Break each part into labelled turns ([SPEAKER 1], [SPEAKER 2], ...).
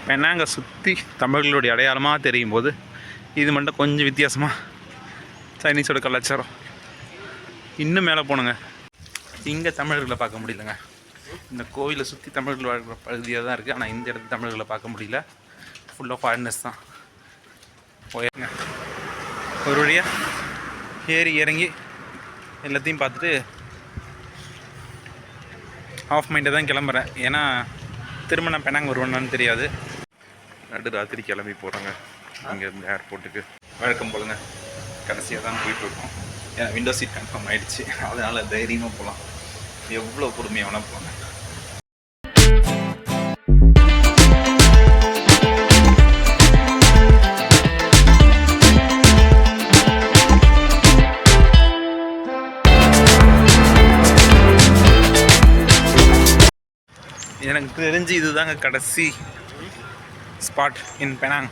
[SPEAKER 1] பெனாங்கை சுற்றி தமிழர்களுடைய அடையாளமாக தெரியும் போது இது மட்டும் கொஞ்சம் வித்தியாசமாக சைனீஸோட கலாச்சாரம். இன்னும் மேலே போனுங்க, இங்கே தமிழர்களை பார்க்க முடியலங்க. இந்த கோவிலை சுற்றி தமிழர்கள் வாழ்கிற பகுதியாக தான் இருக்குது. ஆனால் இந்த இடத்துல தமிழர்களை பார்க்க முடியல. ஃபுல்லாக ஃபாரினர்ஸ் தான். போயிருங்க ஒரு வழியாக ஏறி இறங்கி எல்லாத்தையும் பார்த்துட்டு ஆஃப் மைண்டை தான் கிளம்புறேன். ஏன்னா திரும்ப நான் பெனாங் வருவேன்னு தெரியாது. நடு ராத்திரி கிளம்பி போகிறோங்க இங்கேருந்து ஏர்போர்ட்டுக்கு. வழக்கம் போலுங்க கடைசியாக தான் போயிட்டுருக்கோம். ஏன்னா விண்டோ சீட் கன்ஃபார்ம் ஆகிடுச்சு. அதனால் தைரியமாக போகலாம். எவ்வளோ பொறுமையாக வேணால் போங்க. எனக்கு தெரிஞ்சு இதுதாங்க கடைசி ஸ்பாட் இன் பெனாங்.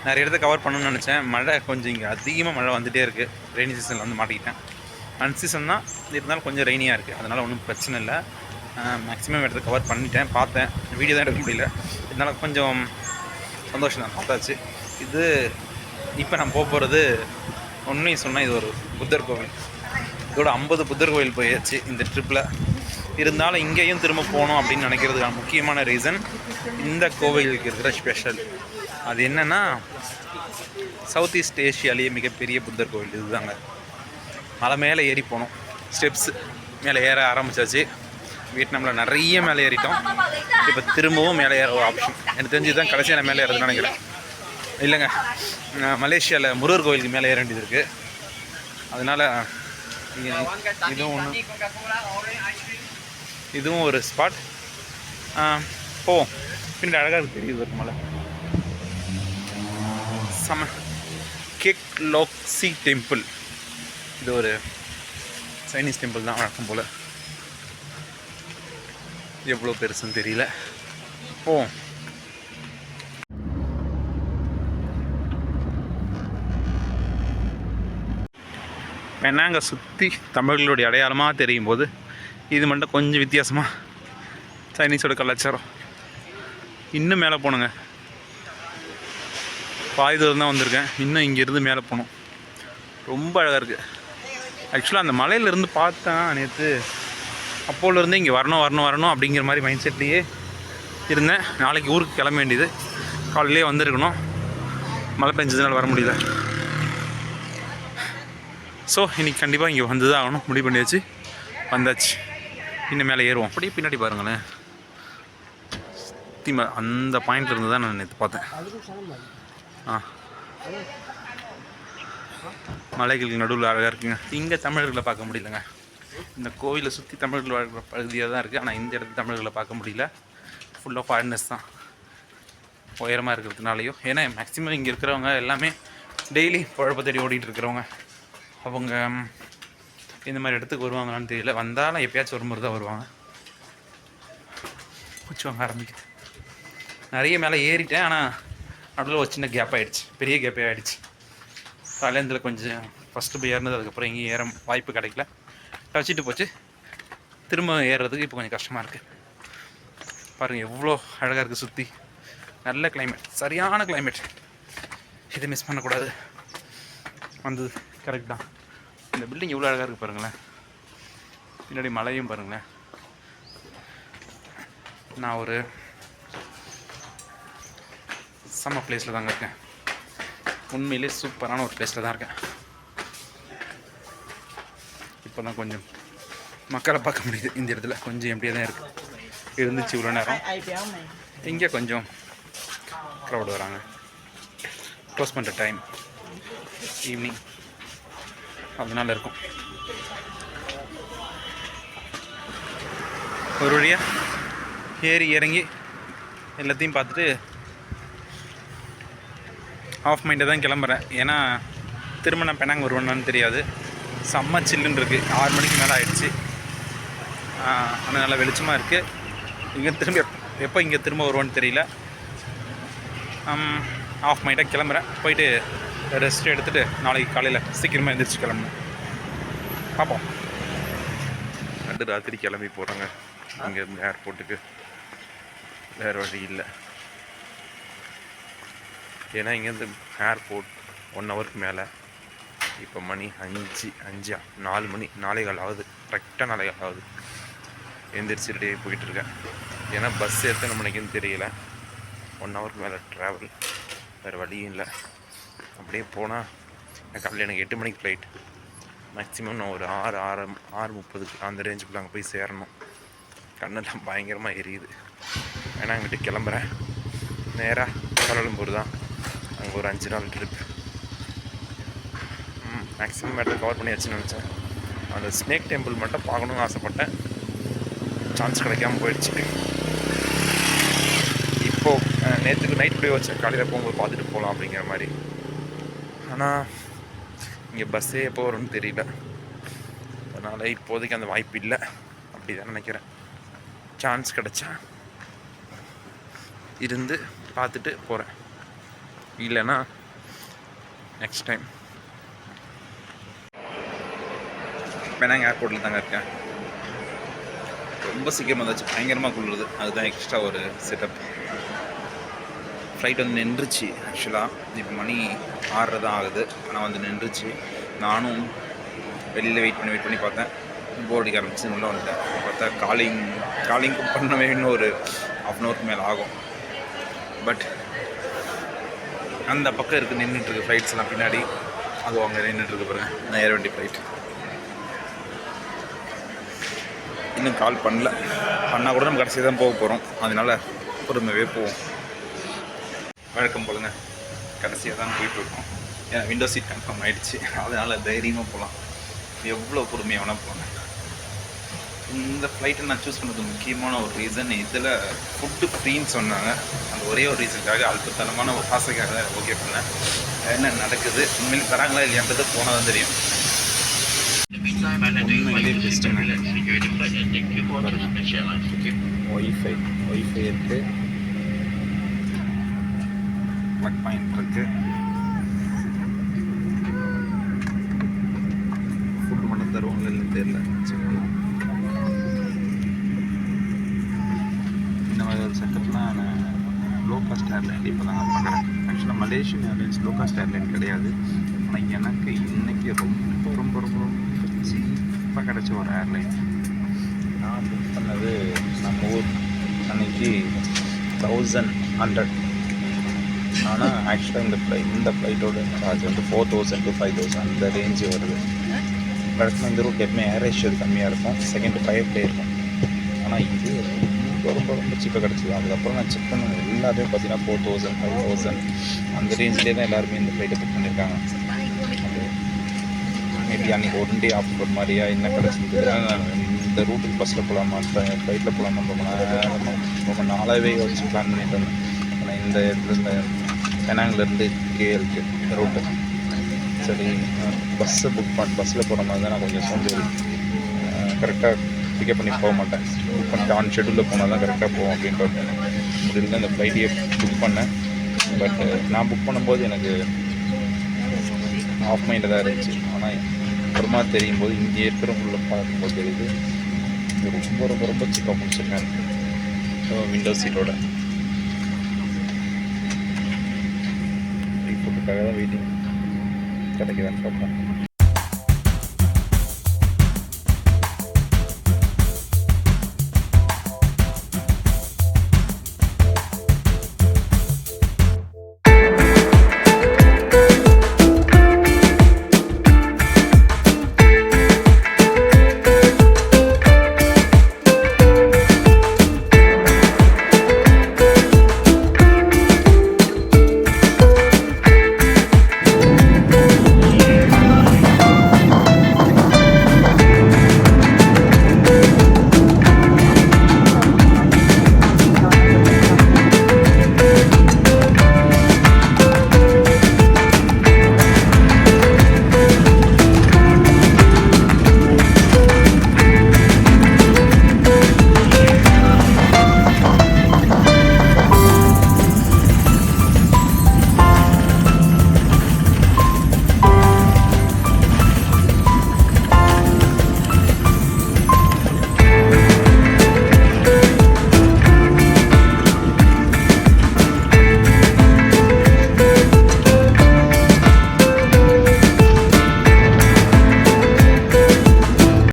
[SPEAKER 1] நிறைய இடத்த கவர் பண்ணணும்னு நினச்சேன். மழை கொஞ்சம் இங்கே அதிகமாக மழை வந்துகிட்டே இருக்குது. ரெய்னி சீசனில் வந்து மாட்டிக்கிட்டேன். அன்சீசன் தான் இருந்தாலும் கொஞ்சம் ரெய்னியாக இருக்குது. அதனால் ஒன்றும் பிரச்சனை இல்லை. மேக்ஸிமம் இடத்த கவர் பண்ணிட்டேன். பார்த்தேன், வீடியோ தான் எடுக்க முடியல. இதனால் கொஞ்சம் சந்தோஷம் தான், பார்த்தாச்சு. இது இப்போ நான் போகிறது உண்மையை சொன்னால் இது ஒரு புத்தர் கோவில். இதோட 50 புத்தர் கோவில் போயாச்சு இந்த ட்ரிப்பில். இருந்தாலும் இங்கேயும் திரும்ப போகணும் அப்படின்னு நினைக்கிறதுக்கான முக்கியமான ரீசன் இந்த கோவிலுக்கு இருக்கிற ஸ்பெஷல். அது என்னென்னா, சவுத் ஈஸ்ட் ஏஷியாலேயே மிகப்பெரிய புத்தர் கோவில் இதுதாங்க. மலை மேலே ஏறி போகணும். ஸ்டெப்ஸு மேலே ஏற ஆரம்பித்தாச்சு. வியட்நாமில் நிறைய மேலே ஏறிட்டோம். இப்போ திரும்பவும் மேலே ஏற ஒரு ஆப்ஷன். எனக்கு தெரிஞ்சு தான் கடைசியாக நான் மேலே ஏறதுன்னு நினைக்கிறேன். இல்லைங்க, மலேசியாவில் முருகர் கோவிலுக்கு மேலே ஏற வேண்டியது இருக்குது. அதனால் இதுவும் ஒரு ஸ்பாட். போவோம். பின்னாடி அழகாக தெரியுது ஒரு மலை. Kek Lok Si temple. இது ஒரு சைனீஸ் டெம்பிள் தான் வழக்கம் போல். எவ்வளோ பெருசுன்னு தெரியல. போவோம். பெனாங்கை சுற்றி தமிழர்களுடைய அடையாளமாக தெரியும் போது இது மட்டும் கொஞ்சம் வித்தியாசமாக சைனீஸோட கலாச்சாரம். இன்னும் மேலே போகணுங்க. பாதி தூரம் தான் வந்திருக்கேன். இன்னும் இங்கேருந்து மேலே போகணும். ரொம்ப அழகாக இருக்குது. ஆக்சுவலாக அந்த மலையிலேருந்து பார்த்தேன் நேற்று. அப்போலேருந்து இங்கே வரணும் அப்படிங்கிற மாதிரி மைண்ட் செட்லேயே இருந்தேன். நாளைக்கு ஊருக்கு கிளம்ப வேண்டியது. காலையிலே வந்திருக்கணும். மழை பெஞ்சதுனால வர முடியல. ஸோ இன்றைக்கி கண்டிப்பாக இங்கே வந்து தான் ஆகணும். முடிவு பண்ணியாச்சு, வந்தாச்சு. இன்னும் மேலே ஏறுவோம். அப்படியே பின்னாடி பாருங்களேன். அந்த பாயிண்ட்ல இருந்து தான் நான் நேற்று பார்த்தேன். மலைகளுக்கு நடுவில் அழகாக இருக்குங்க. இங்கே தமிழர்களை பார்க்க முடியலங்க. இந்த கோவிலை சுற்றி தமிழர்கள் வாழ்கிற பகுதியாக தான் இருக்குது. ஆனால் இந்த இடத்துல தமிழர்களை பார்க்க முடியல. ஃபுல்லாக ஃபாரினர்ஸ் தான். உயரமாக இருக்கிறதுனாலையோ, ஏன்னா மேக்ஸிமம் இங்கே இருக்கிறவங்க எல்லாமே டெய்லி குழப்ப தேடி ஓடிட்டு இருக்கிறவங்க. அவங்க இந்த மாதிரி இடத்துக்கு வருவாங்களான்னு தெரியல. வந்தாலும் எப்பயாச்சும் ஒரு முறை தான் வருவாங்க. பூச்சுவாங்க ஆரம்பிக்குது. நிறைய மேலே ஏறிட்டேன். ஆனால் நடுவில் ஒரு சின்ன கேப் ஆகிடுச்சு. பெரிய கேப்பே ஆகிடுச்சு. காலேந்தில் கொஞ்சம் ஃபஸ்ட்டு போய் ஏறினது. அதுக்கப்புறம் எங்கேயும் ஏற வாய்ப்பு கிடைக்கல. வச்சுட்டு போச்சு. திரும்ப ஏறுறதுக்கு இப்போ கொஞ்சம் கஷ்டமாக இருக்குது. பாருங்கள் எவ்வளோ அழகாக இருக்குது. சுற்றி நல்ல கிளைமேட், சரியான கிளைமேட். இதை மிஸ் பண்ணக்கூடாது. வந்தது கரெக்ட் தான். இந்த பில்டிங் எவ்வளோ அழகாக இருக்குது பாருங்களேன். பின்னாடி மலையும் பாருங்களேன். நான் ஒரு செம்ம பிளேஸில் தாங்க இருக்கேன். உண்மையிலே சூப்பரான ஒரு பிளேஸில் தான் இருக்கேன். இப்போ தான் கொஞ்சம் மக்களை பார்க்க முடியுது. இந்த இடத்துல கொஞ்சம் எம்டியாக தான் இருக்குது. இருந்துச்சு இவ்வளோ நேரம். இங்கே கொஞ்சம் க்ரௌட் வராங்க. க்ளோஸ் பண்ணுற டைம் ஈவினிங், அதனால இருக்கும். ஒரு வழியாக ஏறி இறங்கி எல்லாத்தையும் பார்த்துட்டு ஆஃப் மைண்டை தான் கிளம்புறேன். ஏன்னா திரும்ப நான் பெனாங் வருவேன்னு தெரியாது. செம்ம சில்லுன்னு இருக்குது. 6 மணிக்கு மேலே ஆகிடுச்சு. ஆனால் நல்லா வெளிச்சமாக இருக்குது. இங்கே திரும்ப எப்போ இங்கே திரும்ப வருவான்னு தெரியல. ஆஃப் மைண்டாக கிளம்புறேன். போயிட்டு ரெஸ்ட் எடுத்துகிட்டு நாளைக்கு காலையில் சீக்கிரமாக எழுந்திரிச்சு கிளம்புனேன். பார்ப்போம். நடு ராத்திரி கிளம்பி போகிறோங்க இங்கேருந்து ஏர்போர்ட்டுக்கு. வேறு வழி இல்லை. ஏன்னா இங்கேருந்து ஏர்போர்ட் 1 ஹவருக்கு மேலே. இப்போ மணி 4 மணி 4:15 ஆகுது. கரெக்டாக 4:15 ஆகுது. எந்திரிச்சு ரெடியாகி போயிட்டுருக்கேன். ஏன்னா பஸ் எத்தனை மணிக்குன்னு தெரியல. 1 ஹவருக்கு மேலே ட்ராவல், வேறு வழியும் இல்லை. அப்படியே போனால் காலையில் எனக்கு 8 மணிக்கு ஃப்ளைட். மேக்ஸிமம் நான் ஒரு 6:30 அந்த ரேஞ்சுக்குள்ளே அங்கே போய் சேரணும். கண்ணெல்லாம் பயங்கரமாக எரியுது. ஏன்னா அங்கிட்டு கிளம்புறேன். நேராக கோலாலம்பூர் தான். அங்கே ஒரு 5 நாள் ட்ரிப். மேக்ஸிமம் இடத்த கவர் பண்ணியாச்சுன்னு நினச்சேன். அந்த ஸ்னேக் டெம்பிள் மட்டும் பார்க்கணுன்னு ஆசைப்பட்டேன். சான்ஸ் கிடைக்காமல் போயிடுச்சு. இப்போது நேற்றுக்கு நைட் போய் வச்சேன், காலையில் போகும்போது பார்த்துட்டு போகலாம் அப்படிங்கிற மாதிரி. ஆனால் இங்கே பஸ்ஸே எப்போ வரும்னு தெரியல. அதனால் இப்போதைக்கு அந்த வாய்ப்பு இல்லை அப்படி தான் நினைக்கிறேன். சான்ஸ் கிடச்சா இருந்து பார்த்துட்டு போகிறேன், இல்லைன்னா நெக்ஸ்ட் டைம். பெனாங் ஏர்போர்ட்டில் தாங்க இருக்கேன். ரொம்ப சீக்கிரமாக வந்தாச்சு, பயங்கரமாக குளிருது. அதுதான் எக்ஸ்ட்ரா ஒரு செட்டப். ஃப்ளைட் வந்து நின்றுச்சு. ஆக்சுவலாக இப்போ மணி 6 தான் ஆகுது. ஆனால் வந்து நின்றுச்சு. நானும் வெளியில் வெயிட் பண்ணி பார்த்தேன். போர் அடிக்க ஆரம்பிச்சு உள்ளே வந்துட்டேன். பார்த்தா காலிங் பண்ணவே இன்னும் ஒரு 1/2 ஹவருக்கு மேலே ஆகும். பட் அந்த பக்கம் இருக்குது, நின்றுட்டுருக்கு ஃப்ளைட்ஸ் எல்லாம் பின்னாடி. அதுவும் அங்கே நின்றுட்டுருக்கு பாருங்க. நான் ஏற வேண்டிய ஃப்ளைட். இன்னும் கால் பண்ணால் கூட நம்ம கடைசியாக தான் போக போகிறோம். அதனால் பொறுமையாகவே போவோம். வழக்கம் போலுங்க, கடைசியாக தான் போயிட்டுருக்கோம். ஏன்னா விண்டோ சீட் கன்ஃபார்ம் ஆகிடுச்சு. அதனால் தைரியமாக போகலாம். எவ்வளோ பொறுமையாக வேணால் போனேன். இந்த ஃப்ளைட்டை நான் சூஸ் பண்ணுறது முக்கியமான ஒரு ரீசன், இதில் ஃபுட்டு ஃப்ரீன்னு சொன்னாங்க. அந்த ஒரே ஒரு ரீசனுக்காக, அல்பத்தனமான ஒரு ஆசைக்காக தான் ஓகே பண்ணேன். என்ன நடக்குது, உண்மையில் தராங்களா இல்லையான்றது போனால் தான் தெரியும். ஒய்ஃபை இருக்குது, ப்ளக் பாயிண்ட் இருக்குது. ஃபுட்டு மட்டும் தருவாங்களா இல்லைன்னு தெரியல. இந்த மாதிரி ஒரு செட்டப்லாம் நான் லோ காஸ்ட் ஏர்லைன் இப்போ தான் நான் பார்க்குறேன். ஆக்சுவலாக Malaysian airlines low cost airline கிடையாது. ஆனால் எனக்கு இன்றைக்கி ரொம்ப ரொம்ப ரொம்ப ரொம்ப சீப்பாக கிடச்ச ஒரு ஏர்லைன். நான் புக் பண்ணது நம்ம ஊர் அன்றைக்கி 1100. ஆனால் ஆக்சுவலாக இந்த ஃப்ளைட்டோட சார்ஜ் வந்து 4000 to 5000 அந்த ரேஞ்சு வருது. வழக்கமாக இந்த ரூட் எப்பவுமே ஏரேஷியல் கம்மியாக இருக்கும், செகண்ட் 5 டே இருக்கும். ஆனால் இது ரொம்ப ரொம்ப சீப்பாக கிடச்சிது. அதுக்கப்புறம் நான் செக் பண்ண எல்லாமே பார்த்தீங்கன்னா 4000 5000 அந்த ரேஞ்சிலே தான் எல்லாருமே இந்த ஃப்ளைட்டை புக் பண்ணியிருக்காங்க. அது மேபி அன்றைக்கி 1 டே ஆஃபர் மாதிரியா என்ன கிடச்சிது. இந்த ரூட்டுக்கு பஸ்ஸில் போகலாமா ஃப்ளைட்டில் போகலாமா ரொம்ப நாளாகவே யோசிச்சு பிளான் பண்ணிட்டு இருந்தேன். ஆனால் இந்த இடத்துல பெனாங்லேருந்து கேஎலுக்கு ரூட்டு சரி பஸ்ஸை பஸ்ஸில் போகிற மாதிரி தான் நான் கொஞ்சம் சோம்பேறி. கரெக்டாக பிக்கப் பண்ணி போக மாட்டேன். புக் பண்ணிட்டு ஆன் ஷெட்யூலில் போனால் தான் கரெக்டாக போவோம் அப்படின்ற முடிவில் தான் இந்த ஃப்ளைட்டையே புக் பண்ணேன். பட் நான் புக் பண்ணும்போது எனக்கு ஆஃப் மைண்டில் தான் இருந்துச்சு. ஆனால் அப்புறமா தெரியும் போது இங்கே இருக்கிறவங்கள பார்க்கும்போது தெரியுது இது ரொம்ப ரொம்ப ரொம்ப சீப்பாக முடிச்சிருக்கேன். விண்டோ சீட்டோட ஃபுட்டுக்காக தான் வெயிட்டிங் கிடைக்குதான்னு பார்ப்பேன்.